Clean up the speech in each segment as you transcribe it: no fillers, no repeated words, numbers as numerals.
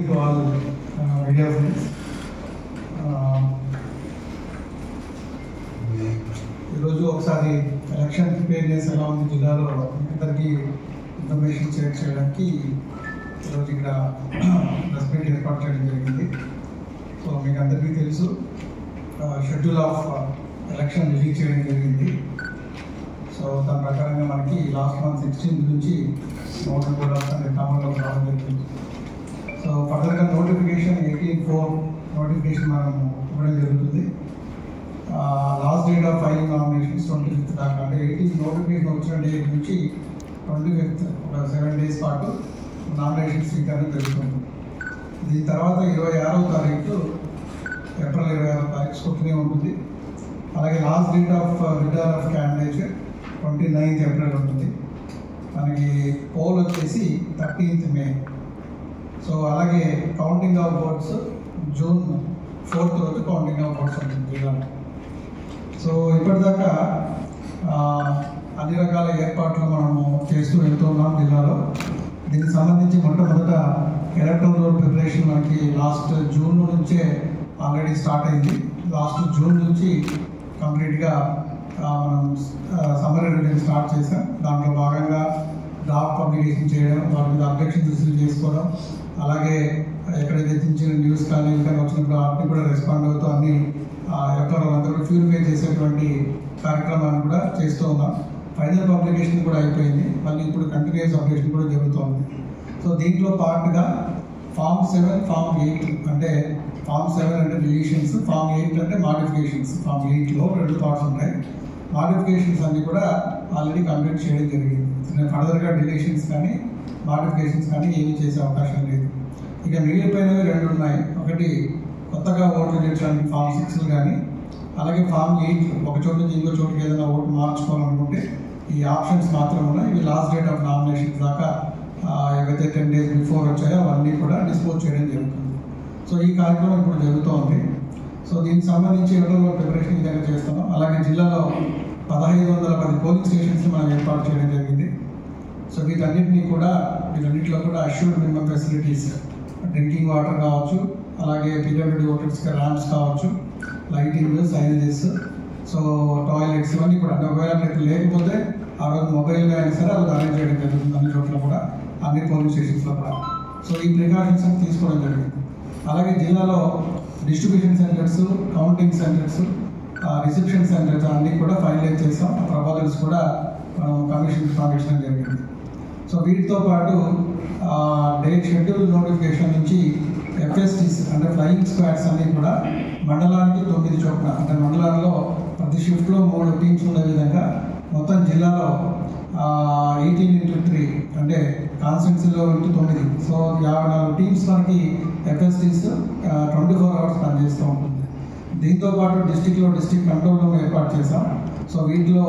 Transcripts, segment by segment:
evening to all media friends. ఈరోజు ఒకసారి election preparedness ఎలా ఉంది జిల్లాలో అందరికీ ఇన్ఫర్మేషన్ షేర్ చేయడానికి ఈరోజు ఇక్కడ ప్రెస్ మీట్ ఏర్పాటు చేయడం జరిగింది. సో మీకు అందరికీ తెలుసు షెడ్యూల్ ఆఫ్ ఎలక్షన్ రిలీజ్ చేయడం జరిగింది. సో దాని ప్రకారంగా మనకి లాస్ట్ మంత్ 16th నుంచి నోటిఫికేషన్ కూడా అమల్లోకి రావడం జరిగింది. సో ఫర్దర్గా నోటిఫికేషన్ 18/4 నోటిఫికేషన్ మనం ఇవ్వడం జరుగుతుంది. Last date of filing nominations 25th దాకా, అంటే 18th నోటిఫికేషన్ వచ్చిన డేట్ నుంచి 25th ఒక 7 days పాటు నామినేషన్ స్వీకరణ జరుగుతుంది. దీని తర్వాత 26వ తారీఖు ఏప్రిల్ 26వ తారీఖు స్కూటనీ ఉంటుంది. అలాగే last date of withdrawal of candidate 29th April ఉంటుంది. మనకి పోల్ వచ్చేసి 13th మే. సో అలాగే counting of votes June 4th రోజు కౌంటింగ్ ఆఫ్ ఓట్స్ ఉంటుంది జిల్లాలో. సో ఇప్పటిదాకా అన్ని రకాల ఏర్పాట్లు మనము చేస్తూ వెళ్తున్నాం జిల్లాలో. దీనికి సంబంధించి మొట్టమొదట ఎలక్ట్రల్ రోల్ ప్రిపరేషన్ మనకి లాస్ట్ జూన్ నుంచే ఆల్రెడీ స్టార్ట్ అయింది. లాస్ట్ జూన్ నుంచి కంప్లీట్గా మనం సమ్మర్ రివిజన్ స్టార్ట్ చేసాం. దాంట్లో భాగంగా డ్రాఫ్ట్ పబ్లికేషన్ చేయడం, వాటి మీద అబ్జెక్షన్స్ రిసీవ్ చేసుకోవడం, అలాగే ఎక్కడైతే చిన్న న్యూస్ కానీ ఇంకా వచ్చినప్పుడు వాటిని కూడా రెస్పాండ్ అవుతూ అన్ని ఎలక్టోరల్ ప్యూరిఫై చేసేటువంటి కార్యక్రమాన్ని కూడా చేస్తూ ఉన్నాం. ఫైనల్ పబ్లికేషన్ కూడా అయిపోయింది. మళ్ళీ ఇప్పుడు కంటిన్యూస్ అప్డేషన్ కూడా జరుగుతుంది. సో దీంట్లో పార్ట్గా Form 7, Form 8 అంటే Form 7 అంటే డిలీషన్స్, Form 8 అంటే మాడిఫికేషన్స్. Form 8లో 2 పార్ట్స్ ఉంటాయి. మాడిఫికేషన్స్ అన్ని కూడా ఆల్రెడీ కంప్లీట్ చేయడం జరిగింది. ఫర్దర్గా డిలీషన్స్ కానీ మాడిఫికేషన్స్ కానీ ఏమీ చేసే అవకాశం లేదు. ఇక మిగిలిపోయినవి 2 ఉన్నాయి. ఒకటి కొత్తగా ఓట్లు చేర్చడానికి Form 6 కానీ, అలాగే Form 8 ఒక చోటు నుంచి ఇంకో చోటుకి ఏదైనా ఓటు మార్చుకోవాలనుకుంటే ఈ ఆప్షన్స్ మాత్రం ఉన్నాయి. ఇవి లాస్ట్ డేట్ ఆఫ్ నామినేషన్ దాకా ఏవైతే 10 days బిఫోర్ వచ్చాయో అవన్నీ కూడా డిస్పోజ్ చేయడం జరుగుతుంది. సో ఈ కార్యక్రమం ఇప్పుడు జరుగుతోంది. సో దీనికి సంబంధించి ఎలక్ట్రల్ ప్రిపరేషన్ విధంగా చేస్తున్నాం. అలాగే జిల్లాలో 1510 పోలింగ్ స్టేషన్స్ మనం ఏర్పాటు చేయడం జరిగింది. సో వీటన్నిటిలో కూడా assured minimum facilities, drinking water కావచ్చు, అలాగే పీడబ్ల్యూడీ ఓటర్స్కి ర్యాంప్స్ కావచ్చు, లైటింగ్, సైనేజెస్, సో టాయిలెట్స్ ఇవన్నీ కూడా. ఒకవేళ లేకపోతే ఆ రోజు మొబైల్గా అయినా సరే అది అరేంజ్ చేయడం జరుగుతుంది అన్ని చోట్ల కూడా, అన్ని పోలింగ్ స్టేషన్స్లో కూడా. సో ఈ ప్రికాషన్స్ అని తీసుకోవడం జరిగింది. అలాగే జిల్లాలో distribution centres, counting centres, reception centres అన్నీ కూడా ఫైనలైజ్ చేసాం. ఆ ప్రపోజల్స్ కూడా మనం కమిషన్కి పంపించడం జరిగింది. సో వీటితో పాటు డేట్ షెడ్యూల్ నోటిఫికేషన్ నుంచి FSTs అంటే ఫ్లయింగ్ స్క్వాడ్స్ అన్నీ కూడా మండలానికి 9 చొప్పున, అంటే మండలాల్లో ప్రతి షిఫ్ట్లో 3 టీమ్స్ ఉండే విధంగా మొత్తం జిల్లాలో 18x3 అంటే కాన్స్టిట్యున్సీలో 9, సో 54 టీమ్స్ మనకి FSTs 24 hours పనిచేస్తూ ఉంటుంది. దీంతో పాటు డిస్ట్రిక్ట్ కంట్రోల్ రూమ్ ఏర్పాటు చేసాం. సో వీటిలో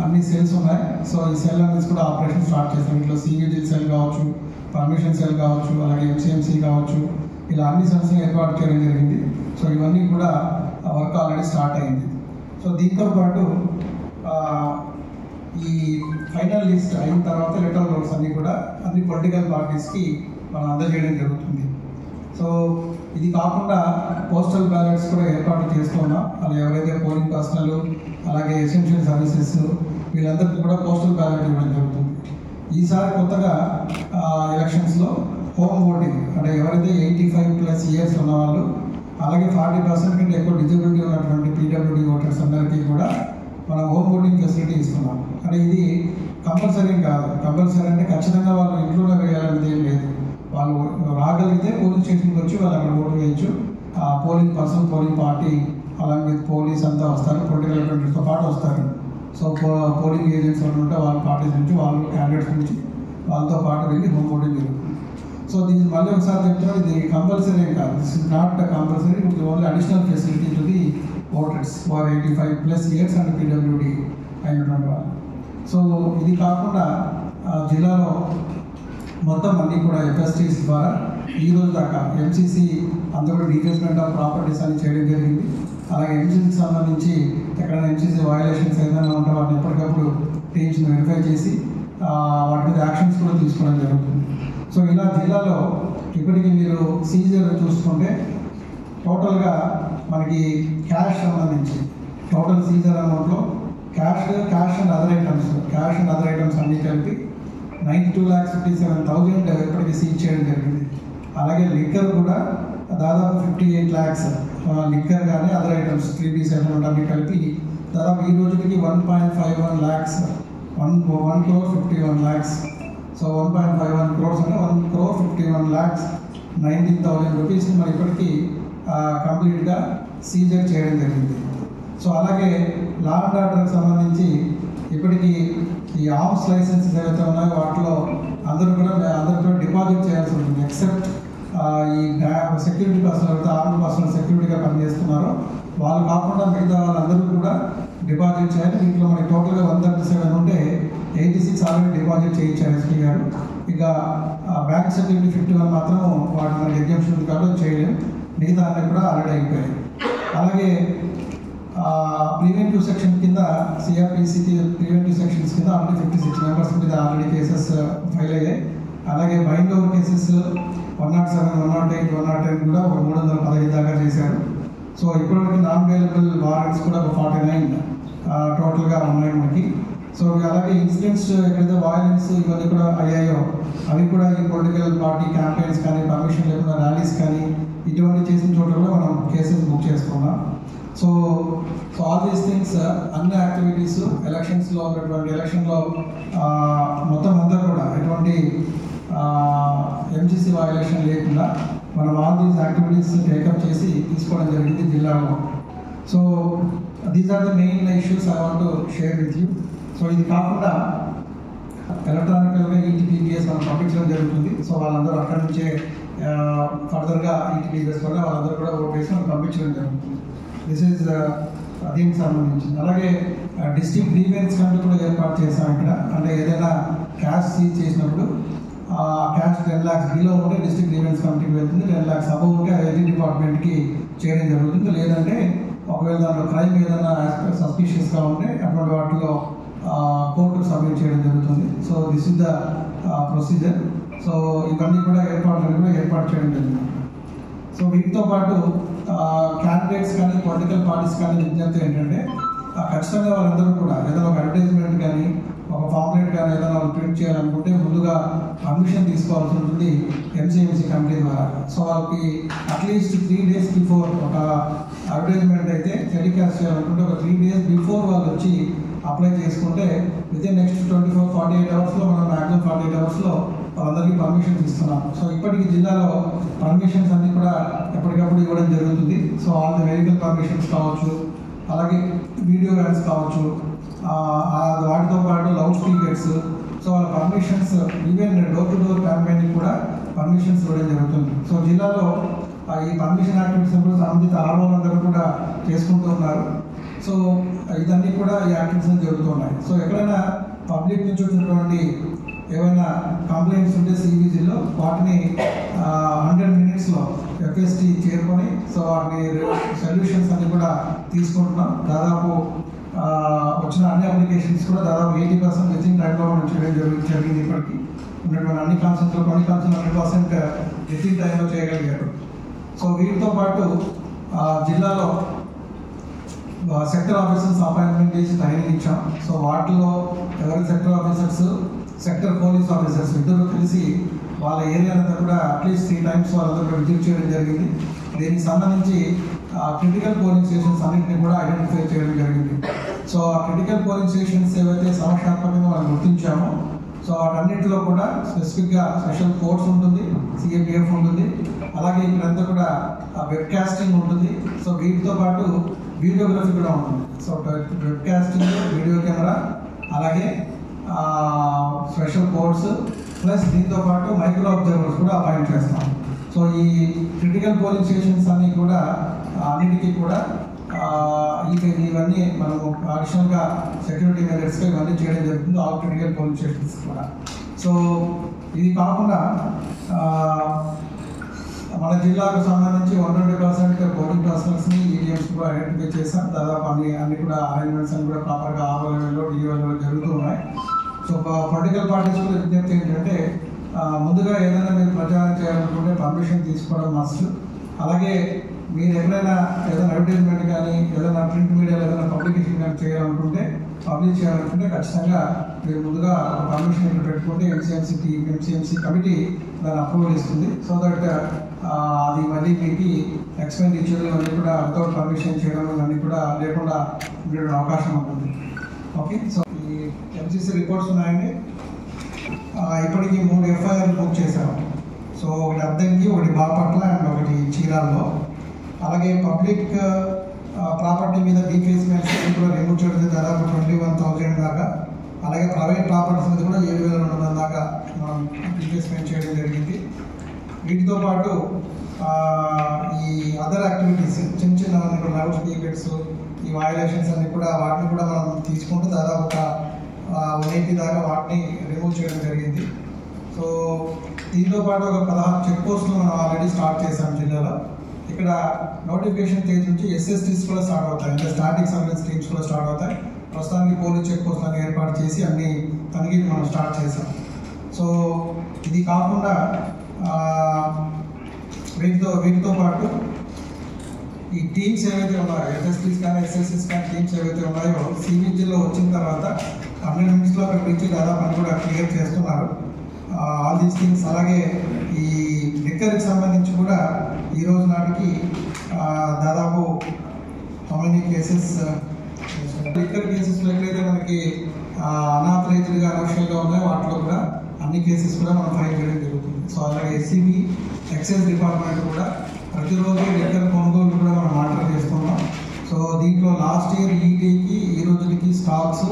అన్ని సెల్స్ ఉన్నాయి. సో ఈ సెల్ అనేది కూడా ఆపరేషన్ స్టార్ట్ చేసాం. వీటిలో CVG సెల్ కావచ్చు, పర్మిషన్ సెల్ కావచ్చు, అలాగే HMC కావచ్చు, ఇలా అన్ని సెల్స్ ఏర్పాటు చేయడం జరిగింది. సో ఇవన్నీ కూడా వర్క్ ఆల్రెడీ స్టార్ట్ అయింది. సో దీంతో పాటు ఈ ఫైనల్ లిస్ట్ అయిన తర్వాత ఎలక్టరల్ రోల్స్ అన్నీ కూడా అన్ని పొలిటికల్ పార్టీస్కి మనం అందజేయడం జరుగుతుంది. సో ఇది కాకుండా పోస్టల్ బ్యాలెట్స్ కూడా ఏర్పాటు చేస్తున్నాం. అలా ఎవరైతే పోలింగ్ పర్సనల్, అలాగే ఎసెన్షియల్ సర్వీసెస్ వీళ్ళందరికీ కూడా పోస్టల్ బ్యాలెట్ ఇవ్వడం జరుగుతుంది. ఈసారి కొత్తగా ఎలక్షన్స్లో హోమ్ ఓటింగ్ అంటే ఎవరైతే 85+ years ఉన్నవాళ్ళు, అలాగే 40% కంటే ఎక్కువ డిజబిలిటీ ఉన్నటువంటి PWD ఓటర్స్ అందరికీ కూడా మనం హోమ్ ఓటింగ్ ఫెసిలిటీ ఇస్తున్నాం. అంటే ఇది కంపల్సరీ కాదు. కంపల్సరీ అంటే ఖచ్చితంగా వాళ్ళు ఇంట్లోనే వేయాలనేది ఏం లేదు. వాళ్ళు రాగలిగితే పోలింగ్ స్టేషన్కి వచ్చి వాళ్ళు అక్కడ ఓటు వేయచ్చు. పోలింగ్ పర్సన్, పోలింగ్ పార్టీ, అలాగే విత్ పోలీస్ అంతా వస్తారు, పొలిటికల్ అటెండర్స్తో పాటు వస్తారు. సో పోలింగ్ ఏజెంట్స్ ఉంటే వాళ్ళ పార్టీస్ నుంచి, వాళ్ళు క్యాండిడేట్స్ నుంచి వాళ్ళతో పాటు వెళ్ళి హోమ్ ఓటింగ్ జరుగుతుంది. సో దీన్ని మళ్ళీ ఒకసారి చెప్తున్నాను, ఇది కంపల్సరీ ఏం కాదు. This is not compulsory, it only additional facility to the voters for 85+ years and PWD అయినటువంటి వాళ్ళు. సో ఇది కాకుండా జిల్లాలో మొత్తం అన్నీ కూడా FSTs ద్వారా ఈ రోజు దాకా MCC అందరూ డీకేస్మెంట్ ఆఫ్ ప్రాపర్టీస్ అని చేయడం జరిగింది. అలాగే MCCకి సంబంధించి ఎక్కడైనా MCC వయలేషన్స్ ఏదైనా ఉంటే వాటిని ఎప్పటికప్పుడు టీమ్స్ని వెరిఫై చేసి వాటి మీద యాక్షన్స్ కూడా తీసుకోవడం జరుగుతుంది. సో ఇలా జిల్లాలో ఇప్పటికీ మీరు సీజర్ చూసుకుంటే టోటల్గా మనకి క్యాష్ సంబంధించి టోటల్ సీజర్ అమౌంట్లో క్యాష్ అండ్ అదర్ ఐటమ్స్ అన్నీ కలిపి 92,57,000 ఇప్పటికి సీజ్ చేయడం జరిగింది. అలాగే లిక్కర్ కూడా దాదాపు 58 lakhs లిక్కర్ కానీ అదర్ ఐటమ్స్ 3B సెటిల్మెంట్ అన్ని కలిపి దాదాపు ఈ రోజుకి 1.51 lakhs 1,51 lakhs. సో 1.51 crores అంటే 1,51 lakhs 19,000 rupees మరి ఇప్పటికీ కంప్లీట్గా సీజర్ చేయడం జరిగింది. సో అలాగే లా అండ్ ఆర్డర్కి సంబంధించి ఇప్పటికీ ఈ ఆర్మ్స్ లైసెన్సెస్ ఏవైతే ఉన్నాయో వాటిలో అందరూ కూడా డిపాజిట్ చేయాల్సి ఉంటుంది. ఎక్సెప్ట్ ఈ సెక్యూరిటీ పర్సనల్ అయితే ఆర్మ్డ్ పర్సనల్ సెక్యూరిటీగా పనిచేస్తున్నారో వాళ్ళు కాకుండా మిగతా వాళ్ళందరూ కూడా డిపాజిట్ చేయాలి. దీంట్లో మనకి టోటల్గా 137 ఉంటే 86 ఆల్రెడీ డిపాజిట్ చేయించారు ఎస్పీ గారు. ఇక బ్యాంక్ సెక్యూరిటీ 51 మాత్రం వాటి మనకి ఎగ్జామ్షన్ ఉంది కాబట్టి చేయలేము. మిగతా అన్నీ కూడా ఆల్రెడీ అయిపోయాయి. అలాగే ప్రివెంటివ్ సెక్షన్ కింద సిఆర్పిసికి ప్రివెంటివ్ సెక్షన్స్ కింద ఆల్రెడీ 56 members మీద ఆల్రెడీ కేసెస్ ఫైల్ అయ్యాయి. అలాగే బైండ్ ఓవర్ కేసెస్ 107, 108, 110 కూడా ఒక 315 దాకా చేశారు. సో ఇప్పటివరకు నాన్ అవైలబుల్ వారెంట్స్ కూడా ఒక 49 టోటల్గా ఉన్నాయి మనకి. సో అలాగే ఇన్సిడెంట్స్ ఎక్కడైతే వయలెన్స్ ఇవన్నీ కూడా అయ్యాయో అవి కూడా ఈ పొలిటికల్ పార్టీ క్యాంపెయిన్స్ కానీ పర్మిషన్ లేకుండా ర్యాలీస్ కానీ ఇటువంటి చేసిన చోట కూడా మనం కేసెస్ బుక్ చేసుకున్నాం. సో ఆల్ దీస్ థింగ్స్ అన్ని యాక్టివిటీస్ ఎలక్షన్స్లో ఉన్నటువంటి ఎలక్షన్లో మొత్తం అంతా కూడా ఎటువంటి ఎంజీసీ వయలేషన్ లేకుండా మనం ఆల్ దీస్ యాక్టివిటీస్ టేకప్ చేసి తీసుకోవడం జరిగింది జిల్లాలో. So these are the main issues I want to share with you. So ఇది కాకుండా ఎలక్ట్రానికల్గా ఈటీపీఎస్ మనం పంపించడం జరుగుతుంది. సో వాళ్ళందరూ అక్కడి నుంచే ఫర్దర్గా ఈటీపీఎస్ వల్ల వాళ్ళందరూ కూడా ఓట్ వేసి మనం పంపించడం జరుగుతుంది. దిస్ ఈజ్ దీనికి సంబంధించింది. అలాగే డిస్ట్రిక్ట్ గ్రీవెన్స్ కమిటీ కూడా ఏర్పాటు చేశాం ఇక్కడ. అంటే ఏదైనా క్యాష్ సీజ్ చేసినప్పుడు క్యాష్ 10 lakhs బిలో ఉంటే డిస్ట్రిక్ట్ గ్రీవెన్స్ కమిటీకి వెళ్తుంది, 10 lakhs అబవ్ ఉంటే ఐటీ డిపార్ట్మెంట్కి చేయడం జరుగుతుంది. లేదంటే ఒకవేళ దాంట్లో క్రైమ్ ఏదైనా సస్పిషియస్గా ఉంటే అటువంటి వాటిలో కోర్టుకు సబ్మిట్ చేయడం జరుగుతుంది. So this is the procedure. So ఇవన్నీ కూడా ఏర్పాటు చేయడం జరిగింది. సో వీటితో పాటు క్యాండిడేట్స్ కానీ పొలిటికల్ పార్టీస్ కానీ విజ్ఞప్తి ఏంటంటే ఖచ్చితంగా వాళ్ళందరూ కూడా ఏదైనా ఒక అడ్వర్టైజ్మెంట్ కానీ ఒక పాంప్లెట్ కానీ ఏదైనా వాళ్ళు ప్రింట్ చేయాలనుకుంటే ముందుగా పర్మిషన్ తీసుకోవాల్సి ఉంటుంది ఎంసీఎంసీ కమిటీ ద్వారా. సో వాళ్ళకి అట్లీస్ట్ 3 days బిఫోర్ ఒక అడ్వర్టైజ్మెంట్ అయితే టెలికాస్ట్ చేయాలనుకుంటే ఒక 3 days బిఫోర్ వాళ్ళు వచ్చి అప్లై చేసుకుంటే వితిన్ నెక్స్ట్ 48 hours మనం మ్యాక్సిమం 48 hours వాళ్ళందరికీ పర్మిషన్స్ ఇస్తున్నాం. సో ఇప్పటికీ జిల్లాలో పర్మిషన్స్ అన్నీ కూడా ఎప్పటికప్పుడు ఇవ్వడం జరుగుతుంది. So all the vehicle permissions కావచ్చు, అలాగే వీడియో వ్యాన్స్ కావచ్చు, వాటితో పాటు లౌడ్ స్పీకర్స్. సో వాళ్ళ permissions even door to door క్యాంపెయిన్కి కూడా పర్మిషన్స్ ఇవ్వడం జరుగుతుంది. సో జిల్లాలో ఈ పర్మిషన్ యాక్టివిటీస్ కూడా సంబంధిత ఆర్ఓలందరూ కూడా చేసుకుంటూ ఉన్నారు. సో ఇదన్నీ కూడా ఈ యాక్టివిటీస్ జరుగుతున్నాయి. సో ఎక్కడైనా పబ్లిక్ నుంచి వచ్చినటువంటి ఏమైనా కంప్లైంట్స్ ఉంటే సిబిజీలో వాటిని 100 minutes ఎఫ్ఎస్టీ చేరుకొని సో వాటిని సొల్యూషన్స్ అన్ని కూడా తీసుకుంటున్నాం. దాదాపు వచ్చిన అన్ని అప్లికేషన్స్ కూడా దాదాపు 80% వితిన్ టైంలో మనం చేయడం జరిగింది. ఇప్పటికీ ఉన్నటువంటి అన్ని కాన్సెప్ట్లో కొన్ని కాన్సెప్ట్ 100% వితిన్ టైంలో చేయగలిగారు. సో వీటితో పాటు జిల్లాలో సెక్టర్ ఆఫీసర్స్ అపాయింట్మెంట్ చేసి ట్రైనింగ్ ఇచ్చాం. సో వాటిలో ఎవరి sector officers, sector police officers ఇద్దరు కలిసి వాళ్ళ ఏరియాలంతా కూడా అట్లీస్ట్ 3 times వాళ్ళందరూ విజిట్ చేయడం జరిగింది. దీనికి సంబంధించి క్రిటికల్ పోలింగ్ స్టేషన్స్ అన్నింటినీ కూడా ఐడెంటిఫై చేయడం జరిగింది. సో ఆ క్రిటికల్ పోలింగ్ స్టేషన్స్ ఏవైతే సమస్యాత్మకంగా మనం గుర్తించామో సో వాటన్నింటిలో కూడా స్పెసిఫిక్గా స్పెషల్ కోర్ట్స్ ఉంటుంది, సిఏపిఎఫ్ ఉంటుంది, అలాగే ఇక్కడంతా కూడా వెబ్కాస్టింగ్ ఉంటుంది. సో వీటితో పాటు వీడియోగ్రఫీ కూడా ఉంటుంది. సో వెబ్కాస్టింగ్, వీడియో కెమెరా, అలాగే స్పెషల్ కోర్ట్స్ ప్లస్ దీంతో పాటు మైక్రో అబ్జర్వర్స్ కూడా అపాయింట్ చేస్తాం. సో ఈ క్రిటికల్ పోలింగ్ స్టేషన్స్ అన్నీ కూడా అన్నిటికీ కూడా ఇవన్నీ మనము అడిషనల్గా సెక్యూరిటీ మెజర్స్గా ఇవన్నీ చేయడం జరుగుతుంది ఆల్ క్రిటికల్ పోలింగ్ స్టేషన్స్ కూడా. సో ఇది కాకుండా మన జిల్లాకు సంబంధించి 120% పోలింగ్ పర్సనల్స్ని ఈవీఎంస్ కూడా ఐడెంటిఫై చేశాం. దాదాపు అన్ని కూడా అరేంజ్మెంట్స్ అన్ని కూడా ప్రాపర్గా ఆర్ఓ లెవెల్లో, డిఓ లెవెల్లో జరుగుతూ ఉన్నాయి. సో పొలిటికల్ పార్టీస్ కూడా విజ్ఞప్తి ఏంటంటే ముందుగా ఏదైనా మీరు ప్రచారం చేయాలనుకుంటే పర్మిషన్ తీసుకోవడం మస్ట్. అలాగే మీరు ఎక్కడైనా ఏదైనా అడ్వర్టైజ్మెంట్ కానీ ఏదైనా ప్రింట్ మీడియాలో ఏదైనా పబ్లికేషన్ కానీ చేయాలనుకుంటే పబ్లిష్ చేయాలనుకుంటే ఖచ్చితంగా మీరు ముందుగా పర్మిషన్ ఇక్కడ పెట్టుకుంటే ఎంసీఎంసీ కమిటీ దాన్ని అప్రూవల్ ఇస్తుంది. సో దట్ అది మళ్ళీ మీకు ఎక్స్పెండిచర్ అన్నీ కూడా వితౌట్ పర్మిషన్ చేయడం అన్నీ కూడా లేకుండా ఉండడం అవకాశం ఉంటుంది. ఓకే, సో ఈ ఎంసీసీ రిపోర్ట్స్ ఉన్నాయండి. ఇప్పటికీ 3 ఎఫ్ఐఆర్లు బుక్ చేశాము. సో ఒకటి అద్దంకి, ఒకటి బాపట్ల అండ్ ఒకటి చీరాల్లో. అలాగే పబ్లిక్ ప్రాపర్టీ మీద డీఫేస్మెంట్స్ కూడా రిమూవ్ చేయడం దాదాపు 21,000 దాకా. అలాగే ప్రైవేట్ ప్రాపర్టీస్ మీద కూడా 7,200 దాకా మనం డీఫేస్మెంట్ చేయడం జరిగింది. వీటితో పాటు ఈ అదర్ యాక్టివిటీస్ చిన్న లౌడ్ స్పీకర్స్, ఈ వయలేషన్స్ అన్ని కూడా వాటిని కూడా మనం తీసుకుంటూ దాదాపు ఒక 180 దాకా వాటిని రిమూవ్ చేయడం జరిగింది. సో దీంతో పాటు ఒక 16 చెక్ పోస్టులు మనం ఆల్రెడీ స్టార్ట్ చేశాం జిల్లాలో. ఇక్కడ నోటిఫికేషన్ తేదీ నుంచి ఎస్ఎస్టీస్ కూడా స్టార్ట్ అవుతాయి, అంటే స్టాటిక్ సర్వేలెన్స్ టీమ్స్ కూడా స్టార్ట్ అవుతాయి. ప్రస్తుతానికి పోలీస్ చెక్ పోస్టులను ఏర్పాటు చేసి అన్ని తనిఖీలు మనం స్టార్ట్ చేసాం. సో ఇది కాకుండా వీటితో పాటు ఈ టీమ్స్ ఏవైతే ఉన్నాయో, ఎస్ఎస్టీస్ కానీ ఎస్ఎస్సీస్ కానీ టీమ్స్ ఏవైతే ఉన్నాయో సివిజిల్లో వచ్చిన తర్వాత 100 నిమిషంలో అక్కడికి నుంచి దాదాపు అని కూడా క్లియర్ చేస్తున్నారు ఆల్ దీస్ థింగ్స్. అలాగే ఈ లిక్కర్కి సంబంధించి కూడా ఈ రోజు నాటికి దాదాపు మనీ కేసెస్, లిక్కర్ కేసెస్లో ఎక్కడైతే మనకి అనాథరైజ్డ్గా అనవసరంగా ఉన్నాయో వాటిలో కూడా అన్ని కేసెస్ కూడా మనం ఫైల్ చేయడం జరుగుతుంది. సో అలాగే ఎస్సీబీ ఎక్సైజ్ డిపార్ట్మెంట్ కూడా ప్రతిరోజు లిక్కర్ కొనుగోలు కూడా మనం మానిటర్ చేస్తున్నాం. సో దీంట్లో లాస్ట్ ఇయర్ ఈటీకి ఈ రోజుకి స్టాక్స్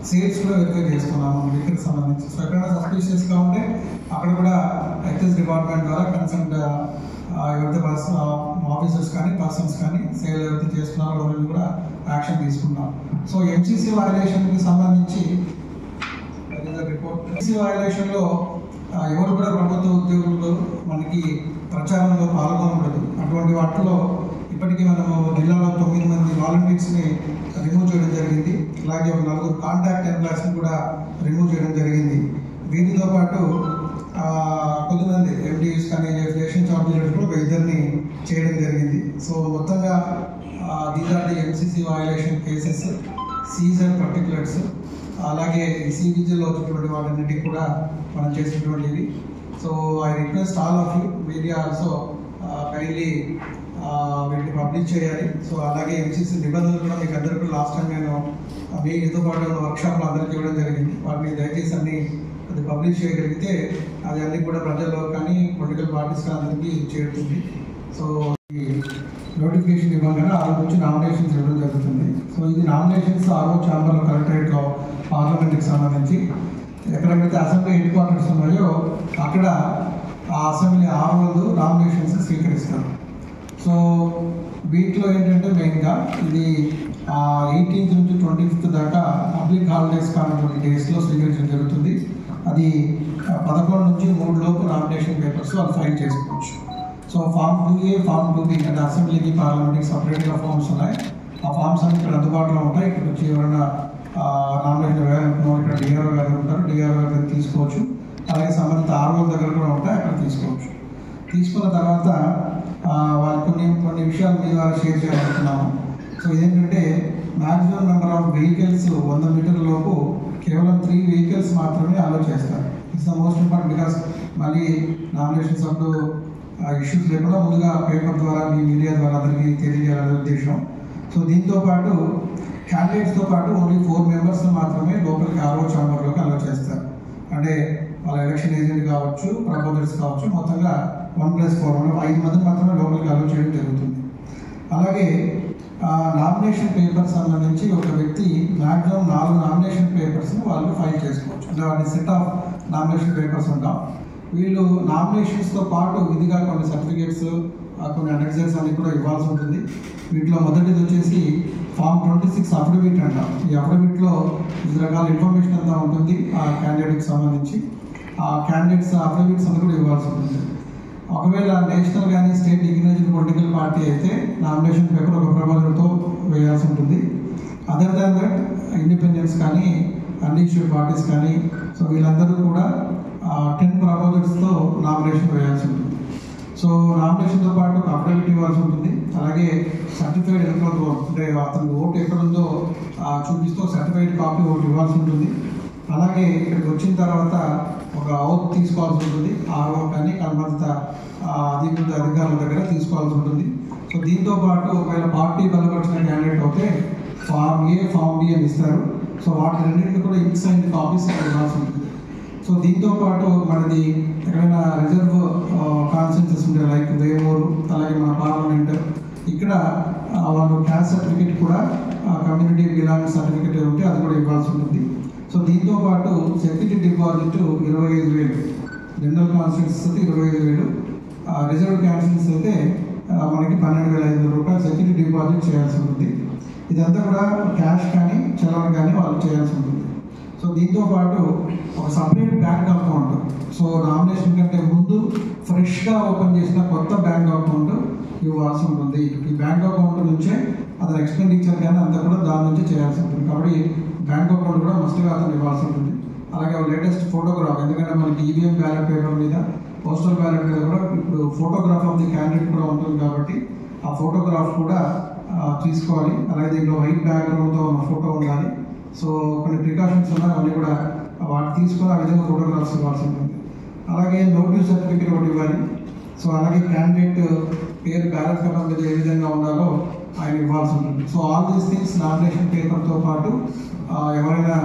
సేల్స్ కూడా వెరిఫై చేస్తున్నాము లిక్కర్కి సంబంధించి. సో ఎక్కడైనా సస్పిషియస్గా ఉంటే అక్కడ కూడా ఎక్సైజ్ డిపార్ట్మెంట్ ద్వారా కన్సర్న్ ఎవరైతే ఆఫీసర్స్ కానీ పర్సన్స్ కానీ సేల్ ఎవరైతే చేస్తున్నారో వాళ్ళని కూడా యాక్షన్ తీసుకున్నాం. సో ఎంసీసీ వయలేషన్కి సంబంధించి రిపోర్ట్, ఎంసీసీ వయలేషన్లో ఎవరు కూడా ప్రభుత్వ ఉద్యోగులు మనకి ప్రచారంలో పాల్గొనకూడదు. అటువంటి వాటిలో ఇప్పటికీ మనము జిల్లాలో 9 మంది వాలంటీర్స్ని రిమూవ్ చేయడం జరిగింది. అలాగే ఒక 4 కాంటాక్ట్ ఎంప్లాయీస్ని కూడా రిమూవ్ చేయడం జరిగింది. వీటితో పాటు కొద్దిమంది ఎండీస్ కానీ ఎలక్షన్ ఆఫీసర్స్ కూడా 2 చేయడం జరిగింది. సో మొత్తంగా these are the MCC violation cases, seizure particulars. అలాగే సివిజిల్లో వచ్చినటువంటి వాటన్నిటికి కూడా మనం చేసినటువంటివి. So I request all of you, media also kindly వీటిని పబ్లిష్ చేయాలి. సో అలాగే ఎంసీసీ నిబంధనలు కూడా మీకు అందరికీ లాస్ట్ టైం నేను మీతో పాటు వర్క్షాప్లో అందరికీ ఇవ్వడం జరిగింది. వాటిని దయచేసి అన్ని అది పబ్లిష్ చేయగలిగితే అది అన్ని కూడా ప్రజల్లో కానీ పొలిటికల్ పార్టీస్ కానీ అందరికీ చేరుతుంది. సో ఈ నోటిఫికేషన్ ఇవ్వగానే ఆ రోజు నుంచి నామినేషన్స్ ఇవ్వడం జరుగుతుంది. సో ఇది నామినేషన్స్ ఆ రోజు ఛాంబర్లో కలెక్టరేట్లో పార్లమెంట్కి సంబంధించి ఎక్కడెక్కడైతే అసెంబ్లీ హెడ్ క్వార్టర్స్ ఉన్నాయో అక్కడ ఆ అసెంబ్లీ హాల్ నామినేషన్స్ స్వీకరిస్తారు. సో వీటిలో ఏంటంటే మెయిన్గా ఇది 18th నుంచి 25th దాకా పబ్లిక్ హాలిడేస్ కానటువంటి డేస్లో స్వీకరించడం జరుగుతుంది. అది 11 నుంచి 3 లోపు నామినేషన్ పేపర్స్ వాళ్ళు ఫైల్ చేసుకోవచ్చు. So form 2A, form 2B అంటే అసెంబ్లీకి పార్లమెంట్కి సపరేట్గా ఫామ్స్ ఉన్నాయి. ఆ ఫామ్స్ అన్ని ఇక్కడ అందుబాటులో ఉంటాయి. ఇక్కడ వచ్చి ఎవరైనా నామినేషన్ వేయాలనుకున్న ఇక్కడ డిఆర్ఓ గారు ఉంటారు, డిఆర్ఓ గారి దగ్గర తీసుకోవచ్చు. అలాగే సంబంధిత ఆర్ఓ దగ్గర కూడా ఉంటాయి, అక్కడ తీసుకోవచ్చు. తీసుకున్న తర్వాత వాళ్ళు కొన్ని విషయాలు మీ ద్వారా షేర్ చేయాలనుకున్నాము. సో ఇదేంటంటే మ్యాక్సిమం నెంబర్ ఆఫ్ వెహికల్స్ 100 మీటర్ల లోపు కేవలం 3 వెహికల్స్ మాత్రమే అలో చేస్తారు. It's the most important. Because మళ్ళీ నామినేషన్స్ అప్పుడు ఇష్యూస్ లేకుండా ముందుగా పేపర్ ద్వారా మీ మీడియా ద్వారా అందరికీ తెలియజేయాలనే ఉద్దేశం. సో దీంతో పాటు క్యాండిడేట్స్తో పాటు ఓన్లీ 4 మెంబర్స్ మాత్రమే లోపలికి ఆర్ఓ ఛాంబర్లోకి అలో చేస్తారు. అంటే వాళ్ళ ఎలక్షన్ ఏజెంట్ కావచ్చు, ప్రపోజర్స్ కావచ్చు, మొత్తంగా 1+4 5 మందిని మాత్రమే లోపలికి అలో చేయడం జరుగుతుంది. అలాగే నామినేషన్ పేపర్ సంబంధించి ఒక వ్యక్తి మ్యాక్సిమం 4 నామినేషన్ పేపర్స్ని వాళ్ళు ఫైల్ చేసుకోవచ్చు. అంటే వాటి సెట్ ఆఫ్ నామినేషన్ పేపర్స్ ఉంటాం. వీళ్ళు నామినేషన్స్తో పాటు విధిగా కొన్ని సర్టిఫికేట్స్, కొన్ని అనెక్సెస్ అన్ని కూడా ఇవ్వాల్సి ఉంటుంది. వీటిలో మొదటిది వచ్చేసి ఫామ్ 26 అఫిడవిట్ అంటాం. ఈ అఫిడవిట్లో వివిధ రకాల ఇన్ఫర్మేషన్ అంతా ఉంటుంది ఆ క్యాండిడేట్కి సంబంధించి. ఆ క్యాండిడేట్స్ అఫిడవిట్స్ అన్ని కూడా ఇవ్వాల్సి ఉంటుంది. ఒకవేళ నేషనల్ కానీ స్టేట్ డిగ్నిటైజ్డ్ పొలిటికల్ పార్టీ అయితే నామినేషన్ పేపర్ ఒక ప్రపోజల్తో వేయాల్సి ఉంటుంది. అదర్ దాన్ దట్ ఇండిపెండెన్స్ కానీ అన్ఇష్యూడ్ పార్టీస్ కానీ సో వీళ్ళందరూ కూడా 10 ప్రపోజల్స్తో నామినేషన్ వేయాల్సి ఉంటుంది. సో నామినేషన్తో పాటు ఒక అఫిడవిట్ ఇవ్వాల్సి ఉంటుంది. అలాగే సర్టిఫైడ్ ఎలక్ట్రల్ ఓట్, అంటే అతని ఓటు ఎక్కడుందో చూపిస్తూ సర్టిఫైడ్ కాపీ ఓటు ఇవ్వాల్సి ఉంటుంది. అలాగే ఇక్కడికి వచ్చిన తర్వాత ఒక ఓట్ తీసుకోవాల్సి ఉంటుంది. ఆ ఓట్ కానీ సంబంధిత అధికారుల దగ్గర తీసుకోవాల్సి ఉంటుంది. సో దీంతో పాటు ఒకవేళ పార్టీ బలపరిచిన క్యాండిడేట్ అయితే ఫార్మ్ ఏ, ఫార్మ్ బి అని ఇస్తారు. సో వాటి రెండింటిని కూడా ఇన్సైన్ కాపీస్ ఇవ్వాల్సి ఉంటుంది. సో దీంతో పాటు మనది ఎక్కడైనా రిజర్వ్ కాన్స్టిట్యూన్సీస్ ఉంటాయి, లైక్ వేమూరు, అలాగే మన పార్లమెంట్, ఇక్కడ వాళ్ళు క్యాస్ట్ సర్టిఫికేట్ కూడా కమ్యూనిటీ బిలాంగ్ సర్టిఫికేట్ ఉంటే అది కూడా ఇవ్వాల్సి ఉంటుంది. సో దీంతో పాటు సెక్యూరిటీ డిపాజిట్ 25,000, జనరల్ కాన్స్టిట్యూన్సీస్ అయితే 25,000, రిజర్వ్ కాన్స్టిట్యూన్సీస్ అయితే మనకి 12,500 రూపాయలు సెక్యూరిటీ డిపాజిట్ చేయాల్సి ఉంటుంది. ఇదంతా కూడా క్యాష్ కానీ చలాన్ కానీ వాళ్ళు చేయాల్సి ఉంటుంది. సో దీంతో పాటు ఒక separate bank account, so nomination కంటే ముందు ఫ్రెష్గా ఓపెన్ చేసిన కొత్త బ్యాంక్ అకౌంట్ ఇవ్వాల్సి ఉంటుంది. ఈ బ్యాంక్ అకౌంట్ నుంచే అతని ఎక్స్పెండిచర్ కానీ అంతా కూడా దాని నుంచి చేయాల్సి ఉంటుంది. కాబట్టి బ్యాంక్ అకౌంట్ కూడా మస్ట్గా అతను ఇవ్వాల్సి ఉంటుంది. అలాగే లేటెస్ట్ ఫోటోగ్రాఫ్, ఎందుకంటే మనకి ఈవీఎం బ్యాలెట్ పేపర్ మీద, పోస్టల్ బ్యాలెట్ మీద కూడా ఇప్పుడు ఫోటోగ్రాఫ్ ఆఫ్ ది క్యాండిడేట్ కూడా ఉంటుంది. కాబట్టి ఆ ఫోటోగ్రాఫ్ కూడా తీసుకోవాలి. అలాగే దీంట్లో వైట్ బ్యాక్గ్రౌండ్తో ఉన్న ఫోటో ఉండాలి. సో కొన్ని ప్రికాషన్స్ ఉన్నాయి, అవన్నీ కూడా వాటి తీసుకొని ఆ విధంగా ఫోటోగ్రాఫ్స్ ఇవ్వాల్సి ఉంటుంది. అలాగే నోటీస్ సర్టిఫికేట్ ఒకటి ఇవ్వాలి. సో అలాగే క్యాండిడేట్ పేరు బ్యాలెట్ పేపర్ మీద ఏ విధంగా ఉండాలో ఆయన ఇవ్వాల్సి ఉంటుంది. So all these things nomination పేపర్తో పాటు ఎవరైనా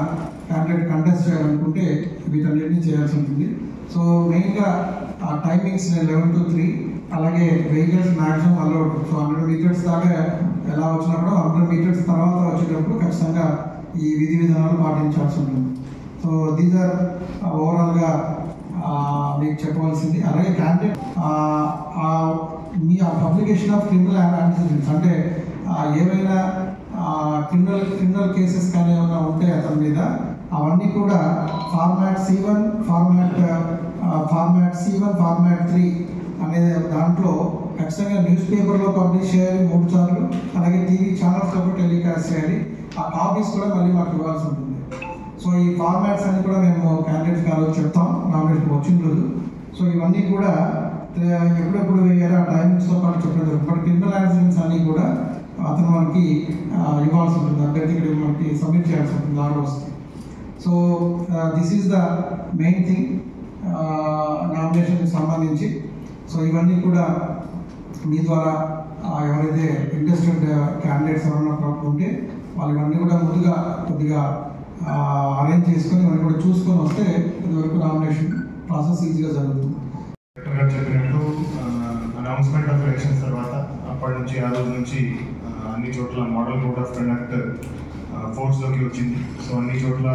క్యాండిడేట్ కంటెస్ట్ చేయాలనుకుంటే వీటన్నిటిని చేయాల్సి ఉంటుంది. సో మెయిన్గా టైమింగ్స్ 11 to 3, అలాగే vehicles maximum allowed. So 100 meters దాకా ఎలా వచ్చినప్పుడు 100 మీటర్స్ తర్వాత వచ్చేటప్పుడు ఖచ్చితంగా ఈ విధి విధానాలు పాటించాల్సి ఉంటుంది. సో దీస్ ఆర్ ఓవరాల్గా మీకు చెప్పవలసింది. అలాగే candidate me publication of criminal activities, అంటే ఏవైనా క్రిమినల్ కేసెస్ కానీ ఏమైనా ఉంటే అతని మీద, అవన్నీ కూడా ఫార్మాట్ C1, ఫార్మాట్ 3 అనే దాంట్లో ఖచ్చితంగా న్యూస్ పేపర్లో పబ్లిష్ చేయాలి 3 సార్లు, అలాగే టీవీ ఛానల్స్లో కూడా టెలికాస్ట్ చేయాలి. ఆ కాపీస్ కూడా మళ్ళీ మాకు ఇవ్వాల్సి ఉంటుంది. సో ఈ ఫార్మాట్స్ అన్ని కూడా మేము క్యాండిడేట్స్ గారు చెప్తాం నామినేషన్ వచ్చిన రోజు. సో ఇవన్నీ కూడా ఎప్పుడెప్పుడు వేయాలి ఆ టైమింగ్స్తో పాటు చెప్పలేదు. బట్ క్రిమినల్ యాక్సిడెంట్స్ అన్నీ కూడా అతను మనకి ఇవ్వాల్సి ఉంటుంది, అభ్యర్థి ఇక్కడ మనకి సబ్మిట్ చేయాల్సి ఉంటుంది ఆ రోజుకి. So this is the main thing నామినేషన్కి సంబంధించి. సో ఇవన్నీ కూడా మీ ద్వారా ఎవరైతే ఇంట్రెస్టెడ్ క్యాండిడేట్స్ ఎవరైనా ఉంటే వాళ్ళు ఇవన్నీ కూడా ముందుగా కొద్దిగా అరేంజ్ చేసుకొని ఇవన్నీ కూడా చూసుకొని వస్తే ఇదివరకు నామినేషన్ ప్రాసెస్ ఈజీగా జరుగుతుంది. చెప్పినట్టు అనౌన్స్మెంట్ ఆఫ్ ఎలక్షన్స్ తర్వాత అప్పటి నుంచి ఆ రోజు నుంచి అన్ని చోట్ల మోడల్ కోడ్ ఆఫ్ కండక్ట్ ఫోర్స్లోకి వచ్చింది. సో అన్ని చోట్ల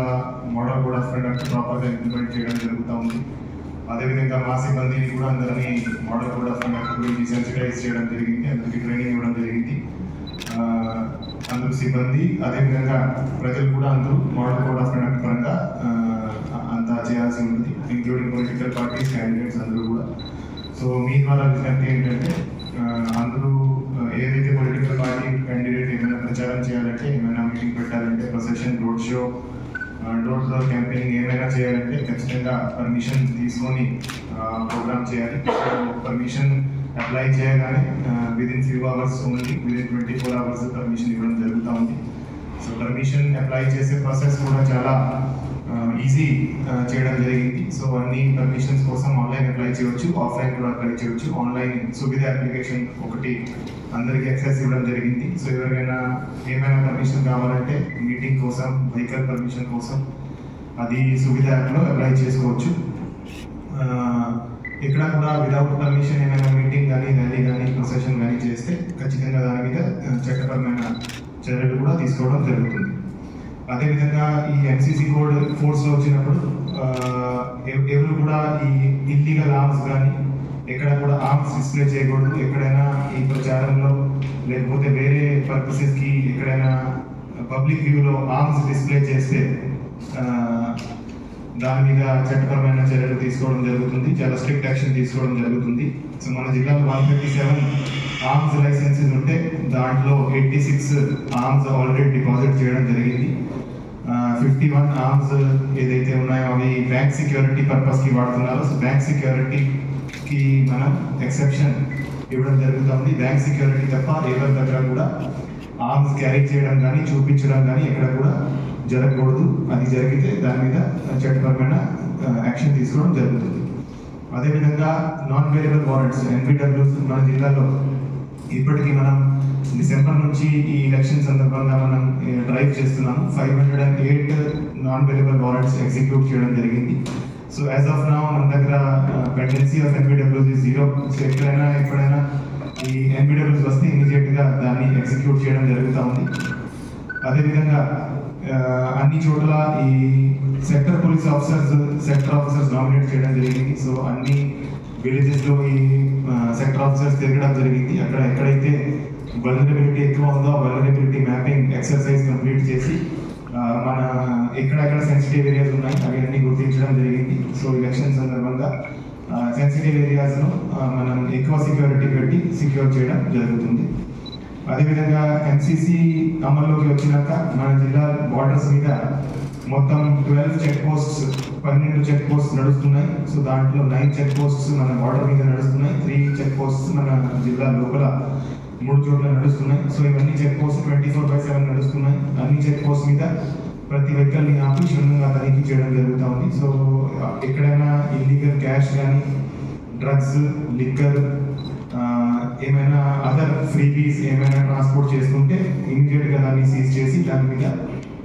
మోడల్ కోడ్ ఆఫ్ కండక్ట్ ప్రాపర్గా ఇంప్లిమెంట్ చేయడం జరుగుతూ ఉంది. అదేవిధంగా మా సిబ్బందిని కూడా అందరినీ మోడల్ కోడ్ ఆఫ్ కండక్ట్ గురించి సెన్సిటైజ్ చేయడం జరిగింది, అందరికీ ట్రైనింగ్ ఇవ్వడం జరిగింది. అందరూ సిబ్బంది, అదేవిధంగా ప్రజలు కూడా అందరూ మోడల్ కోడ్ ఆఫ్ కండక్ట్ పరంగా అంతా చేయాల్సి ఉంటుంది, ఇంక్లూడింగ్ పొలిటికల్ పార్టీస్, క్యాండిడేట్స్ అందరూ కూడా. సో మీ ద్వారా విజ్ఞప్తి ఏంటంటే అందరూ ఏదైతే పొలిటికల్ పార్టీ క్యాండిడేట్ ఏమైనా ప్రచారం చేయాలంటే, ఏమైనా మీటింగ్ పెట్టాలంటే, procession, road show, door to door campaigning ఏమైనా చేయాలంటే ఖచ్చితంగా పర్మిషన్ తీసుకొని ప్రోగ్రామ్ చేయాలి. పర్మిషన్ అప్లై చేయగానే within few hours only, within 24 hours permission ఇవ్వడం జరుగుతూ ఉంది. సో పర్మిషన్ అప్లై చేసే ప్రాసెస్ కూడా చాలా ఈజీ చేయడం జరిగింది. సో అన్ని పర్మిషన్స్ కోసం ఆన్లైన్ అప్లై చేయవచ్చు, ఆఫ్లైన్ కూడా అప్లై చేయవచ్చు. ఆన్లైన్ సువిధ అప్లికేషన్ ఒకటి అందరికీ యాక్సెస్ ఇవ్వడం జరిగింది. సో ఎవరికైనా ఏమైనా పర్మిషన్ కావాలంటే మీటింగ్ కోసం, వెహికల్ పర్మిషన్ కోసం అది సువిధ యాప్లో అప్లై చేసుకోవచ్చు. ఇక్కడ కూడా వితౌట్ పర్మిషన్ ఏమైనా మీటింగ్ కానీ, ర్యాలీ కానీ, ప్రొసెషన్ కానీ చేస్తే ఖచ్చితంగా దాని మీద చట్టపరమైన చర్యలు కూడా తీసుకోవడం జరుగుతుంది. అదేవిధంగా ఈ MCC కోడ్ ఫోర్స్లో వచ్చినప్పుడు ఎవరు కూడా ఈ ఇల్లీగల్ ఆర్మ్స్ కానీ ఎక్కడ కూడా ఆర్మ్స్ డిస్ప్లే చేయకూడదు. ఎక్కడైనా ఈ ప్రచారంలో లేకపోతే వేరే పర్పసెస్కి ఎక్కడైనా పబ్లిక్ వ్యూలో ఆర్మ్స్ డిస్ప్లే చేస్తే దాని మీద చట్టపరమైన చర్యలు తీసుకోవడం జరుగుతుంది, చాలా స్ట్రిక్ట్ యాక్షన్ తీసుకోవడం జరుగుతుంది. సో మన జిల్లాలో 137 ఆర్మ్స్ లైసెన్సెస్ ఉంటే దాంట్లో 86 ఆర్మ్స్ ఆల్రెడీ డిపాజిట్ చేయడం జరిగింది. 51 ఆర్మ్స్ ఏదైతే ఉన్నాయో అవి బ్యాంక్ సెక్యూరిటీ పర్పస్కి వాడుతున్నారు. సో బ్యాంక్ సెక్యూరిటీకి మనం ఎక్సెప్షన్ ఇవ్వడం జరుగుతుంది. బ్యాంక్ సెక్యూరిటీ తప్ప ఎవరి దగ్గర కూడా ఆర్మ్స్ క్యారీ చేయడం కానీ చూపించడం కానీ ఎక్కడ కూడా జరగకూడదు. అది జరిగితే దాని మీద చట్టపరమైన యాక్షన్ తీసుకోవడం జరుగుతుంది. అదేవిధంగా నాన్ వేరియబుల్ వారెంట్స్ NBWs మన జిల్లాలో ఇప్పటికీ మనం డిసెంబర్ నుంచి ఈ ఎలక్షన్ సందర్భంగా మనం డ్రైవ్ చేస్తున్నాము. 508 నాన్ వేరియబుల్ వారెంట్స్ ఎగ్జిక్యూట్ చేయడం జరిగింది. సో యాజ్ ఆఫ్ నౌ మన దగ్గర pendency of NBWs is 0. So ఎప్పుడైనా ఈ NBWs వస్తే ఇమీడియట్గా దాన్ని ఎగ్జిక్యూట్ చేయడం జరుగుతూ ఉంది. అదేవిధంగా అన్ని చోట్ల ఈ sector police sector officers nominate చేయడం జరిగింది. సో అన్ని విలేజెస్లో ఈ సెక్టర్ ఆఫీసర్స్ తిరగడం జరిగింది. అక్కడ ఎక్కడైతే వల్నరబిలిటీ ఎక్కువ ఉందో ఆ వల్నరబిలిటీ మ్యాపింగ్ ఎక్సర్సైజ్ కంప్లీట్ చేసి మన ఎక్కడెక్కడ సెన్సిటివ్ ఏరియాస్ ఉన్నాయి అవి అన్ని గుర్తించడం జరిగింది. సో ఎలక్షన్ సందర్భంగా సెన్సిటివ్ ఏరియాస్ను మనం ఎక్కువ సెక్యూరిటీ పెట్టి సెక్యూర్ చేయడం జరుగుతుంది. అదేవిధంగా MCC అమల్లోకి వచ్చినాక మన జిల్లా బార్డర్స్ మీద మొత్తం 12 చెక్ పోస్ట్స్ 12 చెక్ పోస్ట్స్ నడుస్తున్నాయి. సో దాంట్లో 9 చెక్ పోస్ట్స్ మన బార్డర్ మీద నడుస్తున్నాయి. 3 చెక్ పోస్ట్స్ మన జిల్లా లోపల 3 చోట్ల నడుస్తున్నాయి. సో ఇవన్నీ చెక్ పోస్ట్ 24/7 నడుస్తున్నాయి. అన్ని చెక్ పోస్ట్ మీద ప్రతి వెహికల్ని ఆపి క్షుణ్ణంగా తనిఖీ చేయడం జరుగుతూ ఉంది. సో ఎక్కడైనా ఇల్లీగల్ క్యాష్ కానీ డ్రగ్స్ లిక్కర్ ఏమైనా అదర్ ఫ్రీబీస్ ఏమైనా ట్రాన్స్పోర్ట్ చేస్తుంటే ఇమీడియట్గా దాన్ని సీజ్ చేసి దాని మీద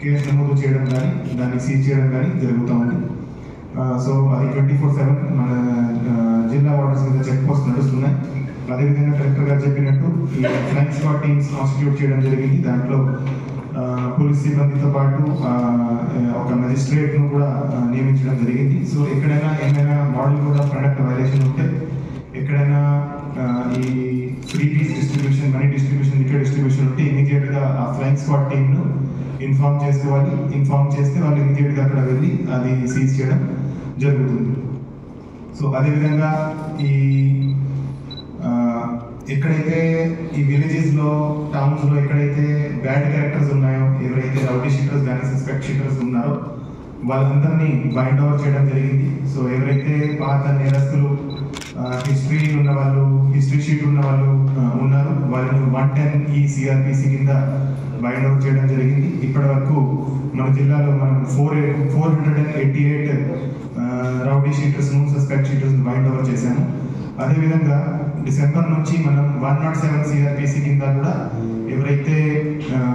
కేసు నమోదు చేయడం కానీ దాన్ని సీజ్ చేయడం కానీ జరుగుతూ ఉంది. సో అది 24/7 మన జిల్లా బార్డర్స్ మీద చెక్ పోస్ట్ నడుస్తున్నాయి. అదేవిధంగా కలెక్టర్ గారు చెప్పినట్టు ఈ ఫ్లైయింగ్ స్క్వాడ్ టీమ్స్ కాన్స్టిట్యూట్ చేయడం జరిగింది. దాంట్లో పోలీస్ సిబ్బందితో పాటు ఒక మెజిస్ట్రేట్ను కూడా నియమించడం జరిగింది. సో ఎక్కడైనా ఏమైనా మోడల్ కూడా ప్రొడక్ట్ వైలేషన్ ఉంటే ఎక్కడైనా ఈ freebies distribution money distribution liquor distribution ఉంటే ఇమీడియట్గా ఆ ఫ్లైయింగ్ స్క్వాడ్ టీమ్ను ఇన్ఫార్మ్ చేసుకోవాలి. ఇన్ఫార్మ్ చేస్తే వాళ్ళు ఇమీడియట్గా అక్కడ వెళ్ళి అది సీజ్ చేయడం జరుగుతుంది. సో అదేవిధంగా ఈ ఎక్కడైతే ఈ విలేజెస్లో టౌన్స్లో ఎక్కడైతే బ్యాడ్ క్యారెక్టర్స్ ఉన్నాయో ఎవరైతే రౌడీ షీటర్స్ కానీ సస్పెక్ట్ షీటర్స్ ఉన్నారో వాళ్ళందరినీ బైండ్ ఓవర్ చేయడం జరిగింది. సో ఎవరైతే పాత నేరస్తులు హిస్టరీ ఉన్న వాళ్ళు హిస్టరీ షీట్ ఉన్న వాళ్ళు ఉన్నారు వాళ్ళని 110 CRPC కింద బైండ్ ఓవర్ చేయడం జరిగింది. ఇప్పటి వరకు మన జిల్లాలో మనం 488 రౌడీ షీటర్స్ను సస్పెక్ట్ షీటర్స్ను బైండ్ ఓవర్ చేశాము. అదేవిధంగా డిసెంబర్ నుంచి మనం 107 CRPC కింద కూడా ఎవరైతే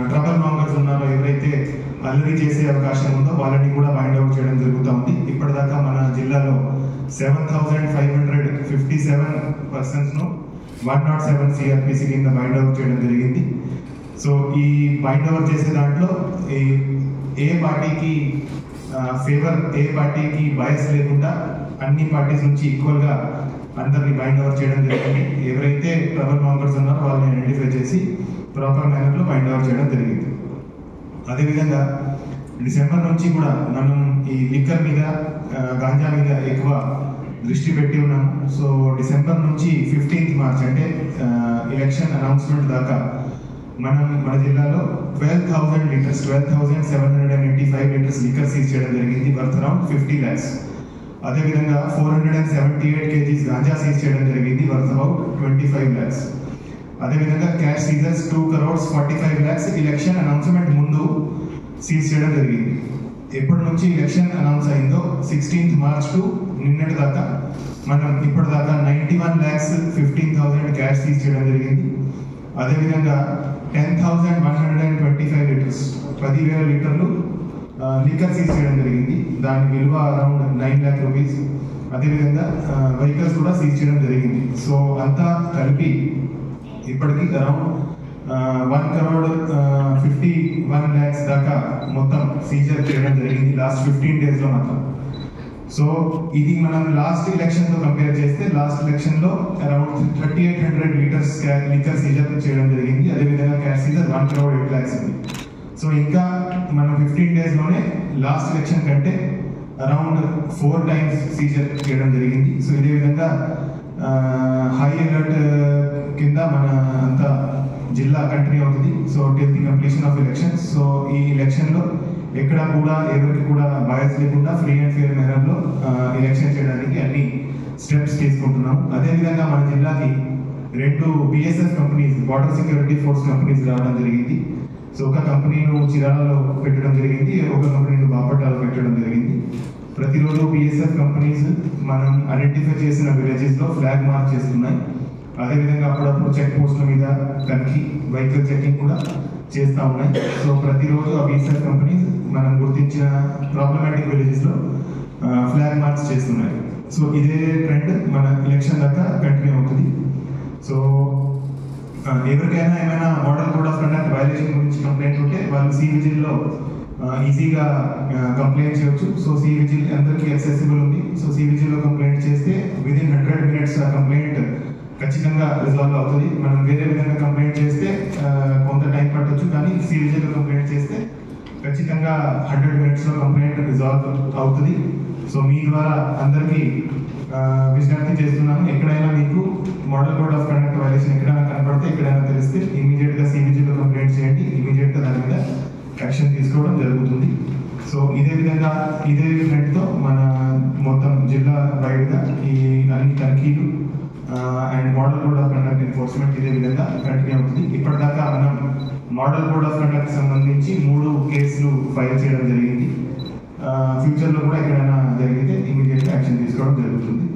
ట్రబుల్ మాంగర్స్ ఉన్నారో ఎవరైతే అల్లరి చేసే అవకాశం ఉందో వాళ్ళని కూడా బైండ్ అవుట్ చేయడం జరుగుతూ ఉంది. ఇప్పటిదాకా మన జిల్లాలో 7,557 పర్సన్స్ను 107 CRPC కింద బైండ్ అవుట్ చేయడం జరిగింది. సో ఈ బైండ్ ఓవర్ చేసే దాంట్లో ఏ పార్టీకి ఫేవర్ ఏ పార్టీకి బయస్ లేకుండా అన్ని పార్టీస్ నుంచి ఈక్వల్గా అందరినీ బైండ్ ఓవర్ చేయడం జరిగింది. ఎవరైతే ట్రబుల్ మాంగర్స్ ఉన్నారో వాళ్ళని ఐడెంటిఫై చేసి ప్రాపర్ మేనర్లో బైండ్ ఓవర్ చేయడం జరిగింది. అదేవిధంగా డిసెంబర్ నుంచి కూడా మనం ఈ లిక్కర్ మీద గాంజా మీద ఎక్కువ దృష్టి పెట్టి ఉన్నాము. సో డిసెంబర్ నుంచి 15th మార్చ్ అంటే ఎలక్షన్ అనౌన్స్మెంట్ దాకా మనం మన జిల్లాలో 12,785 లీటర్స్ లిక్కర్ సీజ్ చేయడం జరిగింది వర్త్ అరౌండ్ 50 lakhs. అదేవిధంగా 478 kgs గాంజా సీజ్ చేయడం జరిగింది వర్త్ అబౌట్ 25 lakhs. అదేవిధంగా cash seizures 2,45 lakhs election announcement ముందు సీజ్ చేయడం జరిగింది. ఎప్పటి నుంచి ఎలక్షన్ అనౌన్స్ అయిందో 16th మార్చ్ టు నిన్నటి దాకా మనం ఇప్పటిదాకా 91,15,000 క్యాష్ సీజ్ చేయడం జరిగింది. అదేవిధంగా 10,125 లీటర్స్ 10,000 లీటర్లు లిక్కర్ సీజ్ చేయడం జరిగింది. దాని విలువ అరౌండ్ 9 lakh rupees. అదేవిధంగా వెహికల్స్ కూడా సీజ్ చేయడం జరిగింది. సో అంతా కలిపి ఇప్పటికీ అరౌండ్ 1,51 lakhs దాకా మొత్తం సీజర్ చేయడం జరిగింది లాస్ట్ 15 daysలో మాత్రం. సో ఇది మనం లాస్ట్ ఎలక్షన్తో కంపేర్ చేస్తే లాస్ట్ ఎలక్షన్లో అరౌండ్ 3,800 లీటర్స్ లిక్కర్ సీజర్ చేయడం జరిగింది. అదేవిధంగా క్యాష్ సీజర్ 1,08 lakhs ఉంది. సో ఇంకా మనం 15 daysలోనే లాస్ట్ ఎలక్షన్ కంటే అరౌండ్ 4 times సీజర్ చేయడం జరిగింది. సో ఇదే విధంగా హై అలర్ట్ కింద మన అంతా జిల్లా కంటిన్యూ అవుతుంది. So till the completion of elections. So ఈ ఎలక్షన్లో ఎక్కడ కూడా ఎవరికి కూడా బయాస్ లేకుండా ఫ్రీ అండ్ ఫెయిర్ మేనర్లో ఎలక్షన్ చేయడానికి అన్ని స్టెప్స్ తీసుకుంటున్నాం. అదేవిధంగా మన జిల్లాకి 2 BSF companies, border security force companies రావడం జరిగింది. సో ఒక కంపెనీను చిరాలలో పెట్టడం జరిగింది, ఒక కంపెనీను బాపట్లలో పెట్టడం జరిగింది. ప్రతిరోజు BSF కంపెనీస్ మనం ఐడెంటిఫై చేసిన విలేజెస్లో ఫ్లాగ్ మార్క్ చేస్తున్నాయి. అదేవిధంగా అప్పుడప్పుడు చెక్ పోస్టుల మీద తనిఖీ, వెహికల్ చెకింగ్ కూడా చేస్తూ ఉన్నాయి. సో ప్రతిరోజు ఆ BSF కంపెనీస్ మనం గుర్తించిన ప్రాబ్లమాటిక్ విలేజెస్లో ఫ్లాగ్ మార్క్స్ చేస్తున్నాయి. సో ఇదే ట్రెండ్ మన ఎలక్షన్ దాకా కంటిన్యూ అవుతుంది. సో ఎవరికైనా ఏమైనా model code of conduct violation గురించి కంప్లైంట్ ఉంటే వాళ్ళు CVGIL ఈజీగా కంప్లైంట్ చేయొచ్చు. సో CVGIL అందరికీ యాక్సెసిబుల్ ఉంది. సో CVGIL కంప్లైంట్ చేస్తే విదిన్ 100 minutes ఆ కంప్లైంట్ ఖచ్చితంగా రిజాల్వ్ అవుతుంది. మనం వేరే విధంగా కంప్లైంట్ చేస్తే కొంత టైం పట్టవచ్చు, కానీ CVGIL కంప్లైంట్ చేస్తే ఖచ్చితంగా 100 minutes కంప్లైంట్ రిజాల్వ్ అవుతుంది. సో మీ ద్వారా అందరికీ విజ్ఞప్తి చేస్తున్నాను, ఎక్కడైనా మీకు model code of conduct violation ఎక్కడైనా కనపడితే, ఎక్కడైనా తెలిస్తే ఇమీడియట్గా CVGIL కంప్లైంట్ చేయండి. ఇమీడియట్గా దాని మీద యాక్షన్ తీసుకోవడం జరుగుతుంది. సో ఇదే విధంగా ఇదే ట్రెండ్తో మన మొత్తం జిల్లా వైడ్గా ఈ అన్ని తనిఖీలు and model code of conduct enforcement ఇదే విధంగా కంటిన్యూ అవుతుంది. ఇప్పటిదాకా మనం మోడల్ కోడ్ ఆఫ్ కండక్ట్ సంబంధించి 3 కేసులు ఫైల్ చేయడం జరిగింది. ఫ్యూచర్లో కూడా ఎక్కడైనా జరిగితే ఇమీడియట్గా యాక్షన్ తీసుకోవడం జరుగుతుంది.